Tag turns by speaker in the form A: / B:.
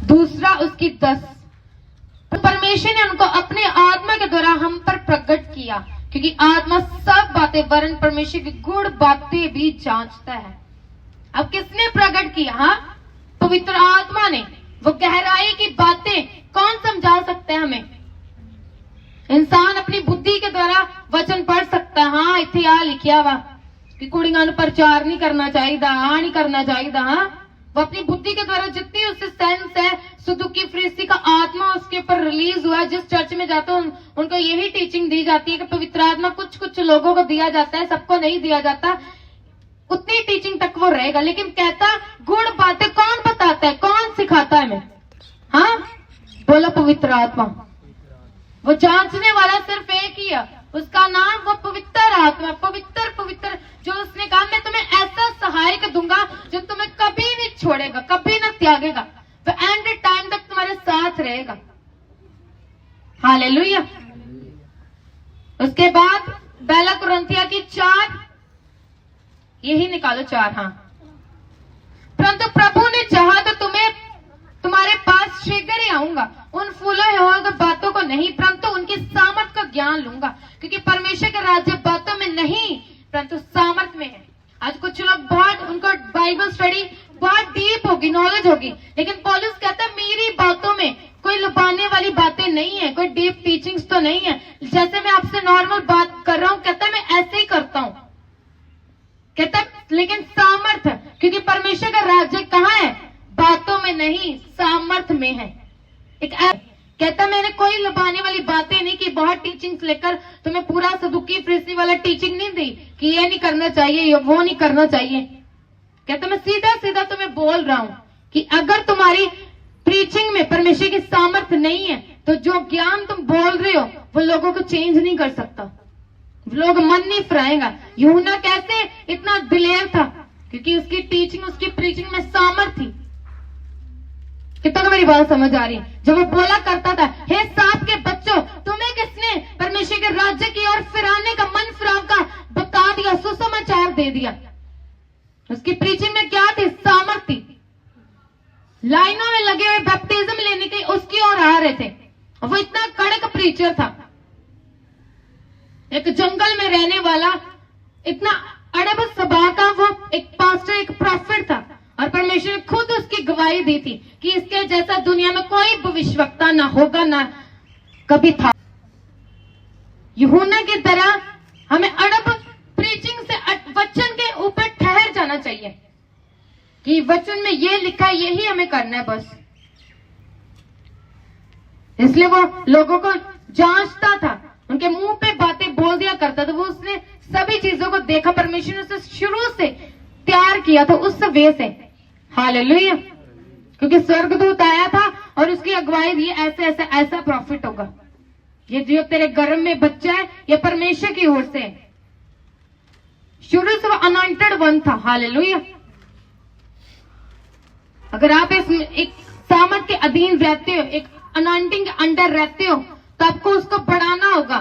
A: दूसरा उसकी 10। परमेश्वर ने उनको अपने आत्मा के द्वारा हम पर प्रकट किया, क्योंकि आत्मा सब बातें वरन परमेश्वर की गुड़ बातें भी जांचता है। अब किसने प्रकट किया? हाँ, पवित्र आत्मा ने। वो गहराई की बातें कौन समझा सकता है हमें? इंसान अपनी बुद्धि के द्वारा वचन पढ़ सकता है। हाँ, इत्थे आ लिखिया वा कि कुड़ियां नूं प्रचार नहीं करना चाहिए, आ नहीं करना चाहिए। हाँ, वो अपनी बुद्धि के द्वारा जितनी उससे सेंस है, सुदुकी फरीसी का आत्मा उसके ऊपर रिलीज हुआ। जिस चर्च में जाते हैं उनको यही टीचिंग दी जाती है कि पवित्र आत्मा कुछ कुछ लोगों को दिया जाता है, सबको नहीं दिया जाता। उतनी टीचिंग तक वो रहेगा, लेकिन कहता गुड़ बातें कौन बताता है, कौन सिखाता है हमें? हाँ, बोला पवित्र आत्मा। वो जांचने वाला सिर्फ एक ही है, उसका नाम वो पवित्र आत्मा। पवित्र पवित्र, जो उसने कहा मैं तुम्हें ऐसा सहायक दूंगा जो तुम्हें कभी नहीं छोड़ेगा, कभी ना त्यागेगा, वो एंड टाइम तक तुम्हारे साथ रहेगा। हालेलुया। उसके बाद पहला कुरिन्थियों की 4, यही निकालो 4। हाँ, परंतु प्रभु ने चाहा तो तुम्हारे पास शीघ्र ही आऊंगा, उन फूलों एवं बातों को नहीं परंतु उनकी सामर्थ का ज्ञान लूंगा, क्योंकि परमेश्वर का राज्य बातों में नहीं परंतु सामर्थ में है। आज कुछ लोग बहुत, उनको बाइबल स्टडी बहुत डीप होगी, नॉलेज होगी, लेकिन पौलुस कहता है मेरी बातों में कोई लुभाने वाली बातें नहीं है, कोई डीप टीचिंग्स तो नहीं है। जैसे मैं आपसे नॉर्मल बात कर रहा हूं, कहता है मैं ऐसे ही करता हूं, कहता है लेकिन सामर्थ, क्योंकि परमेश्वर का राज्य कहाँ है? बातों में नहीं, सामर्थ में है। एक कहता मैंने कोई लुभाने वाली बातें नहीं की, बहुत टीचिंग्स लेकर तुम्हें पूरा सदुकी फरीसी वाला टीचिंग नहीं दी कि ये नहीं करना चाहिए, वो नहीं करना चाहिए। कहता मैं सीधा सीधा तुम्हें बोल रहा हूं कि अगर तुम्हारी प्रीचिंग में परमेश्वर की सामर्थ नहीं है तो जो ज्ञान तुम बोल रहे हो वो लोगों को चेंज नहीं कर सकता, लोग मन नहीं फिराएगा। यूहन्ना कैसे इतना दिलेर था? क्योंकि उसकी टीचिंग, उसकी प्रीचिंग में सामर्थ थी। कितना मेरी बात समझ आ रही है? जब वो बोला करता था हे सांप के बच्चों, तुम्हें किसने परमेश्वर के राज्य की ओर फिराने का, मन फिराव का बता दिया, सुसमाचार दे दिया। उसकी प्रीचिंग में क्या थी? सामर्थ थी। लाइनों में लगे हुए बैप्टिज्म लेने के उसकी ओर आ रहे थे। वो इतना कड़क प्रीचर था, एक जंगल में रहने वाला, इतना अड़ब सभा का वो एक पास्टर, एक प्रॉफिट था, और परमेश्वर ने खुद उसकी गवाही दी थी कि इसके जैसा दुनिया में कोई भविष्यवक्ता ना होगा, ना कभी था। यूहन्ना की तरह हमें अड़ब प्रीचिंग से वचन के ऊपर ठहर जाना चाहिए कि वचन में ये लिखा है, यही हमें करना है बस। इसलिए वो लोगों को जांचता था, उनके मुंह पे बातें बोल दिया करता था। वो उसने सभी चीजों को देखा, परमेश्वर ने उसे शुरू से तैयार किया था उस वे से। हालेलुया। क्योंकि स्वर्गदूत आया था और उसकी अगुवाई दी, ऐसे ऐसे ऐसा प्रॉफिट होगा, ये जो तेरे गर्भ में बच्चा है ये परमेश्वर की ओर से। शुरू से वो अनॉइंटेड वन था। हालेलुया। अगर आप इस एक सामर्थ के अधीन रहते हो, एक अनॉइंटिंग के अंडर रहते हो, तो आपको उसको बढ़ाना होगा।